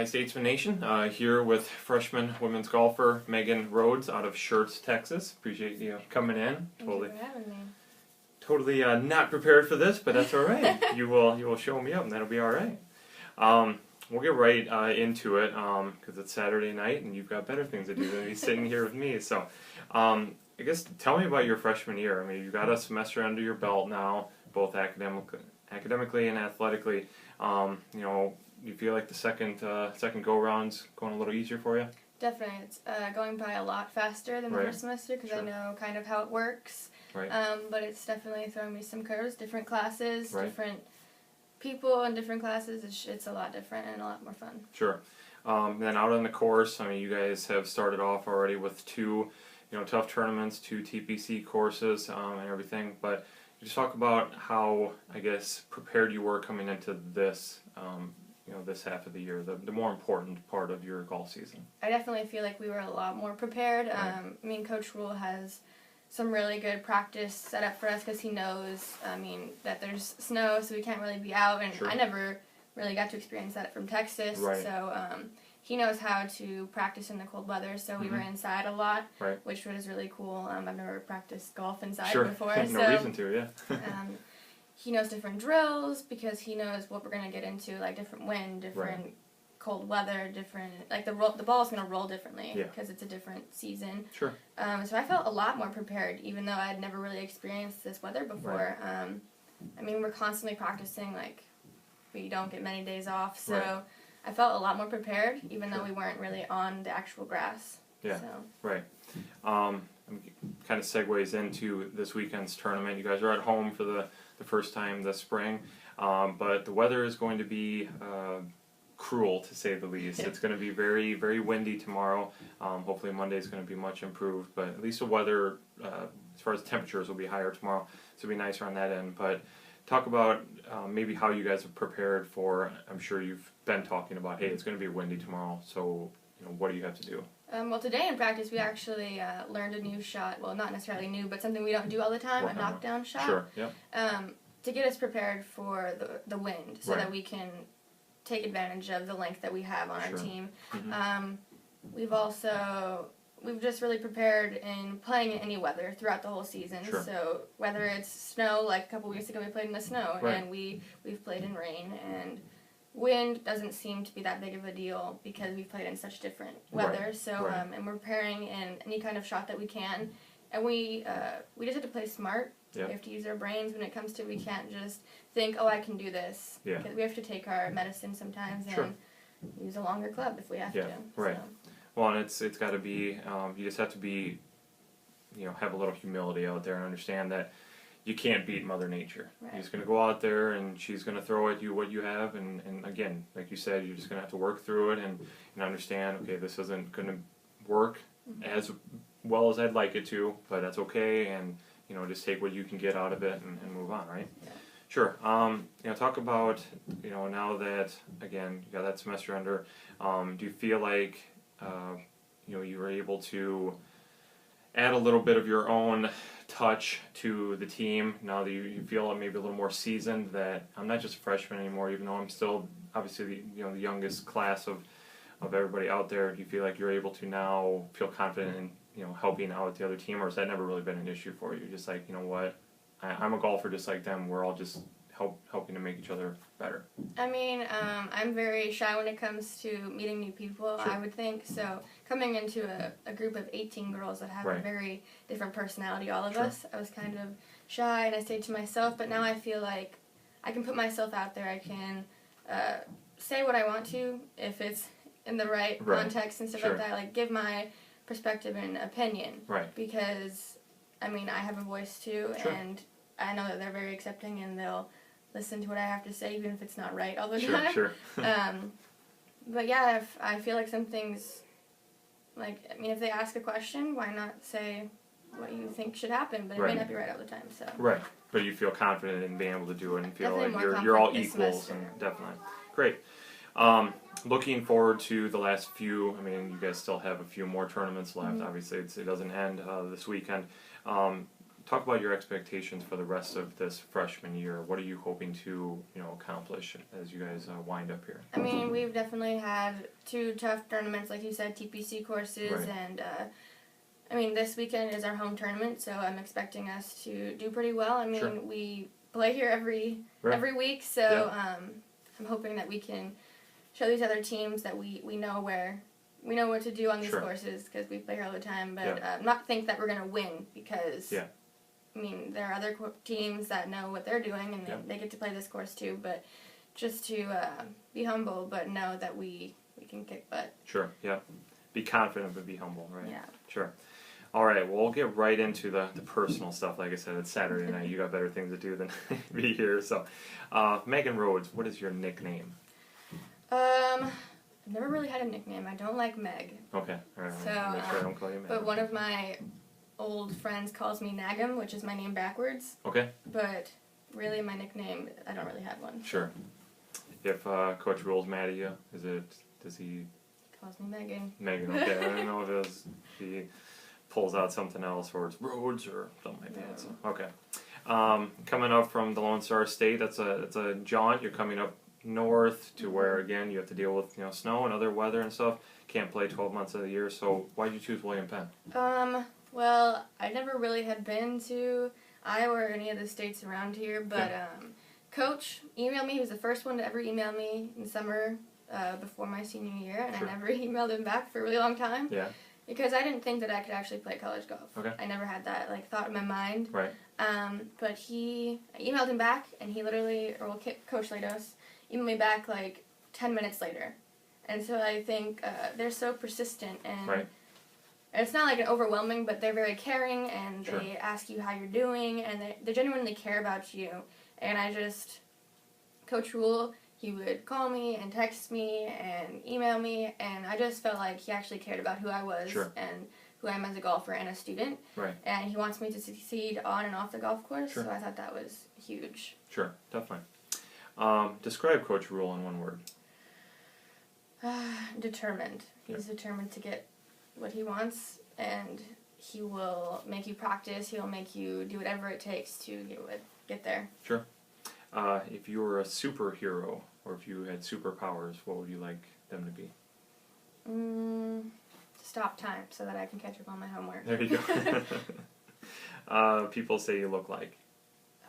Statesman Nation, here with freshman women's golfer Megan Rhoads out of Schertz, Texas. Appreciate you coming in. Thank you for having me. Totally not prepared for this, but that's all right. You will show me up, and that'll be all right. We'll get right into it because it's Saturday night, and you've got better things to do than be sitting here with me. So, I guess tell me about your freshman year. I mean, you've got a semester under your belt now, both academically and athletically. You feel like the second go round's going a little easier for you? Definitely, it's going by a lot faster than the first semester because I know kind of how it works. Right. But it's definitely throwing me some curves, different classes, Right. different people in different classes. It's a lot different and a lot more fun. Sure. Then out on the course, I mean, you guys have started off already with two, tough tournaments, two TPC courses, and everything. But just talk about how, I guess, prepared you were coming into this, this half of the year, the more important part of your golf season. I definitely feel like we were a lot more prepared. Right. Coach Rule has some really good practice set up for us because he knows, that there's snow, so we can't really be out. And Sure. I never really got to experience that from Texas. Right. So he knows how to practice in the cold weather. So we were inside a lot, Right. which was really cool. I've never practiced golf inside Sure. before. No reason to, yeah. He knows different drills because he knows what we're going to get into, like different wind, different cold weather, different, like the ball's going to roll differently because it's a different season. Sure. So I felt a lot more prepared, even though I had never really experienced this weather before. Right. We're constantly practicing, like we don't get many days off, so Right. I felt a lot more prepared, even though we weren't really on the actual grass. Yeah. So. Right. Kind of segues into this weekend's tournament. You guys are at home for the first time this spring, but the weather is going to be cruel, to say the least. It's going to be very, very windy tomorrow. Hopefully Monday is going to be much improved, but at least the weather, as far as temperatures, will be higher tomorrow, so it'll be nicer on that end. But talk about maybe how you guys have prepared for, I'm sure you've been talking about, hey, it's going to be windy tomorrow, so what do you have to do? Well, today in practice we actually learned a new shot. Well, not necessarily new, but something we don't do all the time, a knockdown shot. Sure, yep. To get us prepared for the wind so that we can take advantage of the length that we have on our team. We've just really prepared in playing in any weather throughout the whole season. Sure. So whether it's snow, like a couple weeks ago we played in the snow, Right. and we've played in rain, and wind doesn't seem to be that big of a deal because we've played in such different weather. Right. So and we're preparing in any kind of shot that we can, and we just have to play smart. Yep. We have to use our brains when it comes to. We can't just think, oh, I can do this. Yeah. Because we have to take our medicine sometimes Sure. and use a longer club if we have to. Right. So. Well, and it's got to be, you just have to be, have a little humility out there and understand that you can't beat Mother Nature. Right. You're just going to go out there and she's going to throw at you what you have, and again, like you said, you're just going to have to work through it and understand, okay, this isn't going to work as well as I'd like it to, but that's okay, and just take what you can get out of it and move on, right? Yeah. Sure. Talk about, now that, again, you got that semester under, do you feel like, you were able to add a little bit of your own touch to the team now that you feel maybe a little more seasoned, that I'm not just a freshman anymore, even though I'm still obviously the youngest class of everybody out there? Do you feel like you're able to now feel confident in helping out the other team, or has that never really been an issue for you? Just like, what, I'm a golfer just like them, we're all just helping to make each other better. I'm very shy when it comes to meeting new people, Sure. I would think. So coming into a group of 18 girls that have a very different personality, all of us, I was kind of shy and I stayed to myself. But now I feel like I can put myself out there. I can say what I want to if it's in the right context and stuff like that. Like give my perspective and opinion. Right. Because, I have a voice too, and I know that they're very accepting and they'll listen to what I have to say, even if it's not right all the time. Sure. But yeah, if I feel like something's, if they ask a question, why not say what you think should happen? But it may not be right all the time, so. Right, but you feel confident in being able to do it and feel Definitely like you're all this equals, semester. and definitely. Great. Looking forward to the last few, you guys still have a few more tournaments left. Obviously, it doesn't end this weekend. talk about your expectations for the rest of this freshman year. What are you hoping to, accomplish as you guys wind up here? I mean, we've definitely had 2 tough tournaments, like you said, TPC courses, Right. and this weekend is our home tournament, so I'm expecting us to do pretty well. I mean, Sure. we play here every week, so Yeah. I'm hoping that we can show these other teams that we know what to do on these Sure. courses, because we play here all the time, but Yeah. not think that we're going to win, because Yeah. I mean, there are other teams that know what they're doing, and Yeah. they get to play this course too, but just to be humble, but know that we can kick butt. Sure, yeah. Be confident, but be humble, right? Yeah. Sure. All right, well, we'll get right into the personal stuff. Like I said, it's Saturday night. You got better things to do than be here. So, Megan Rhoads, what is your nickname? I've never really had a nickname. I don't like Meg. Okay, all right. So, Make sure I don't call you Meg. But one of my old friends calls me Nagam, which is my name backwards. Okay. But really, my nickname, I don't really have one. Sure. If Coach Rule's mad at you, does he... He calls me Megan. Megan, okay. I don't know if he pulls out something else, or it's Rhodes or something like that. So, okay. Coming up from the Lone Star State, that's a jaunt. You're coming up north to where, again, you have to deal with snow and other weather and stuff. Can't play 12 months of the year. So why did you choose William Penn? Well, I never really had been to Iowa or any of the states around here, but Coach emailed me. He was the first one to ever email me in summer before my senior year, and Sure. I never emailed him back for a really long time. Yeah. Because I didn't think that I could actually play college golf. Okay. I never had that thought in my mind. Right. But I emailed him back, and he literally, Coach Lados, emailed me back 10 minutes later. And so I think they're so persistent, and Right. it's not overwhelming, but they're very caring, and Sure. they ask you how you're doing, and they genuinely care about you. And Coach Rule, he would call me and text me and email me, and I just felt like he actually cared about who I was Sure. and who I am as a golfer and a student. Right. And he wants me to succeed on and off the golf course, Sure. so I thought that was huge. Sure, definitely. Describe Coach Rule in one word. Determined. He's determined to get what he wants, and he will make you practice. He'll make you do whatever it takes to get there. Sure. If you were a superhero, or if you had superpowers, what would you like them to be? Stop time so that I can catch up on my homework. There you go. People say you look like.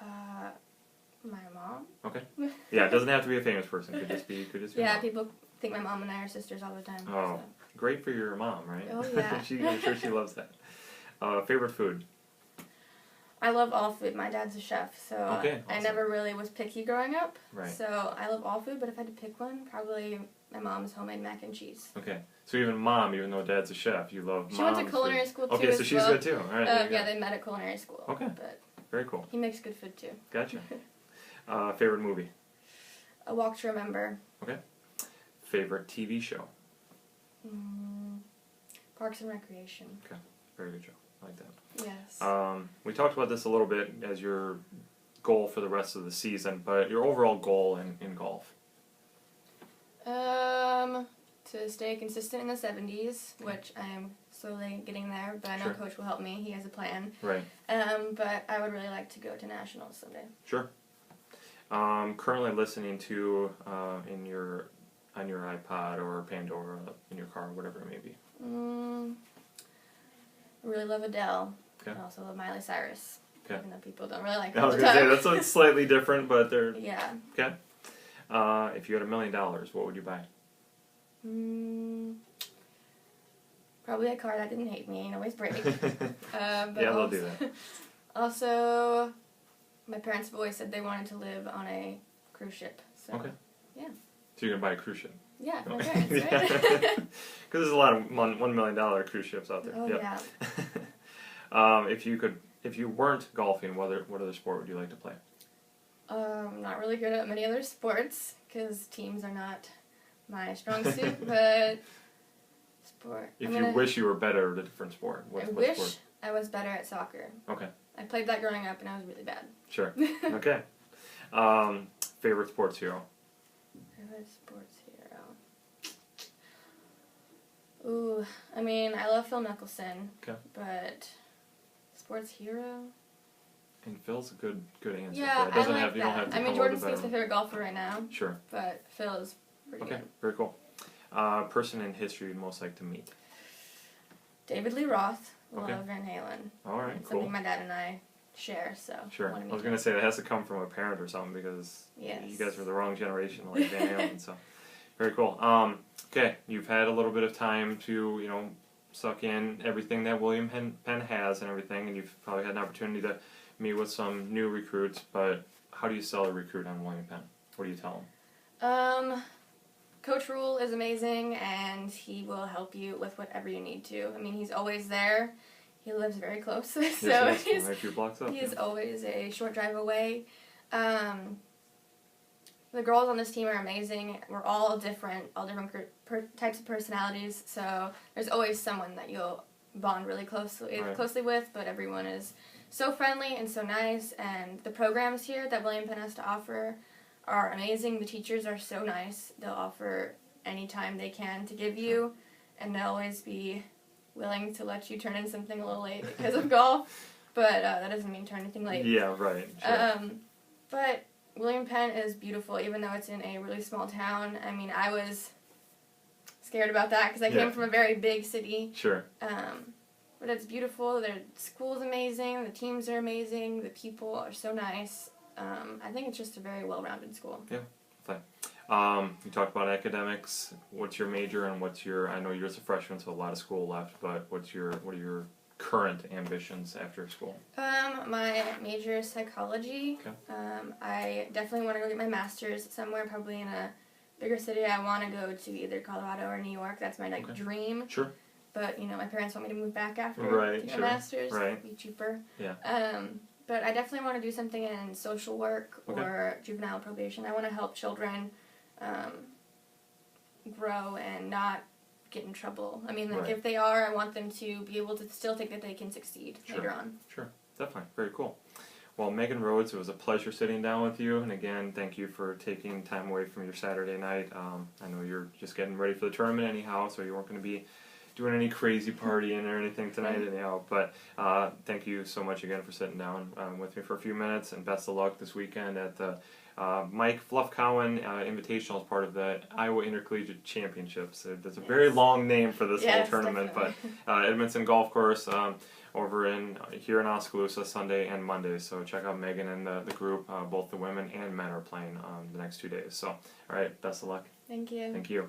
My mom. Okay. Yeah, it doesn't have to be a famous person. Could just be. Yeah, mom. people think my mom and I are sisters all the time. Oh, So. great for your mom, right? Oh yeah. I'm sure she loves that. Favorite food. I love all food. My dad's a chef, so Okay, I awesome. never really was picky growing up. Right. So I love all food, but if I had to pick one, probably my mom's homemade mac and cheese. Okay. So even dad's a chef, you love She went to mom's culinary food. school too. Okay, so as she's well. good too. All right. there you go. Yeah, they met at culinary school. Okay. But Very cool. he makes good food too. Gotcha. Favorite movie. A Walk to Remember. Okay. Favorite TV show. Parks and Recreation. Okay. Very good show. I like that. Yes. We talked about this a little bit as your goal for the rest of the season, but your overall goal in golf. To stay consistent in the 70s, which I am slowly getting there, but I know Sure. Coach will help me. He has a plan. Right. But I would really like to go to nationals someday. Sure. Currently listening to on your iPod or Pandora in your car, whatever it may be. I really love Adele. Okay. I also love Miley Cyrus. Okay. Even though people don't really like I her all was the gonna say time. that's like slightly different, but they're Yeah. okay. If you had $1 million, what would you buy? Probably a car that didn't hate me and always break. But Yeah, they'll do that. Also, my parents have always said they wanted to live on a cruise ship. So, Okay. Yeah. So you're gonna buy a cruise ship? Yeah, No. my parents, right? Because there's a lot of $1 million cruise ships out there. Oh, Yep. yeah. If you weren't golfing, what other sport would you like to play? Not really good at many other sports because teams are not my strong suit, but sport. If you wish you were better at a different sport, I what wish sport? I was better at soccer. Okay. I played that growing up and I was really bad. Sure. Okay. Favorite sports hero? Favorite sports hero? Ooh, I mean, I love Phil Mickelson. Okay. But sports hero? And Phil's a good answer. Yeah, It doesn't I like have, you don't have that. to I mean, come Jordan with a Spieth's my better favorite golfer right now. one. Sure. But Phil is pretty Okay, good. very cool. Person in history you'd most like to meet? David Lee Roth, Okay. love Van Halen. All right, It's cool. something my dad and I share, so. Sure. wanna meet I was him. going to say that has to come from a parent or something because Yes. you guys were the wrong generation like Van Halen. So, very cool. Okay, you've had a little bit of time to, suck in everything that William Penn has and everything, and you've probably had an opportunity to meet with some new recruits, but how do you sell a recruit on William Penn? What do you tell them? Coach Rule is amazing, and he will help you with whatever you need to. I mean, he's always there. He lives very close, so Yes, only a few blocks up. he's always a short drive away. The girls on this team are amazing. We're all different types of personalities, so there's always someone that you'll bond really closely with, but everyone is so friendly and so nice, and the programs here that William Penn has to offer are amazing. The teachers are so nice. They'll offer any time they can to give you, and they'll always be willing to let you turn in something a little late because of golf, but that doesn't mean turn anything late. Yeah, right. Sure. But William Penn is beautiful, even though it's in a really small town. I mean, I was scared about that because I came from a very big city. Sure. But it's beautiful. Their school's amazing. The teams are amazing. The people are so nice. I think it's just a very well-rounded school. Yeah, fine. You talked about academics. What's your major and I know you're just a freshman, so a lot of school left, but what are your current ambitions after school? My major is psychology. Okay. I definitely want to go get my master's somewhere, probably in a bigger city. I want to go to either Colorado or New York. That's my dream. Sure. But, my parents want me to move back after Right, to get sure. my master's. Right. It'd be cheaper. Yeah. But I definitely want to do something in social work or juvenile probation. I want to help children grow and not get in trouble. I mean, if they are, I want them to be able to still think that they can succeed later on. Sure, definitely. Very cool. Well, Megan Rhoads, it was a pleasure sitting down with you, and again, thank you for taking time away from your Saturday night. I know you're just getting ready for the tournament anyhow, so you weren't going to be doing any crazy partying or anything tonight anyhow, but thank you so much again for sitting down with me for a few minutes, and best of luck this weekend at the Mike Fluff-Cowan Invitational as part of the Iowa Intercollegiate Championships. That's a very long name for this whole tournament, definitely. But Edmondson Golf Course over here in Oskaloosa Sunday and Monday, so check out Megan and the group. Both the women and men are playing the next 2 days. So, all right, best of luck. Thank you. Thank you.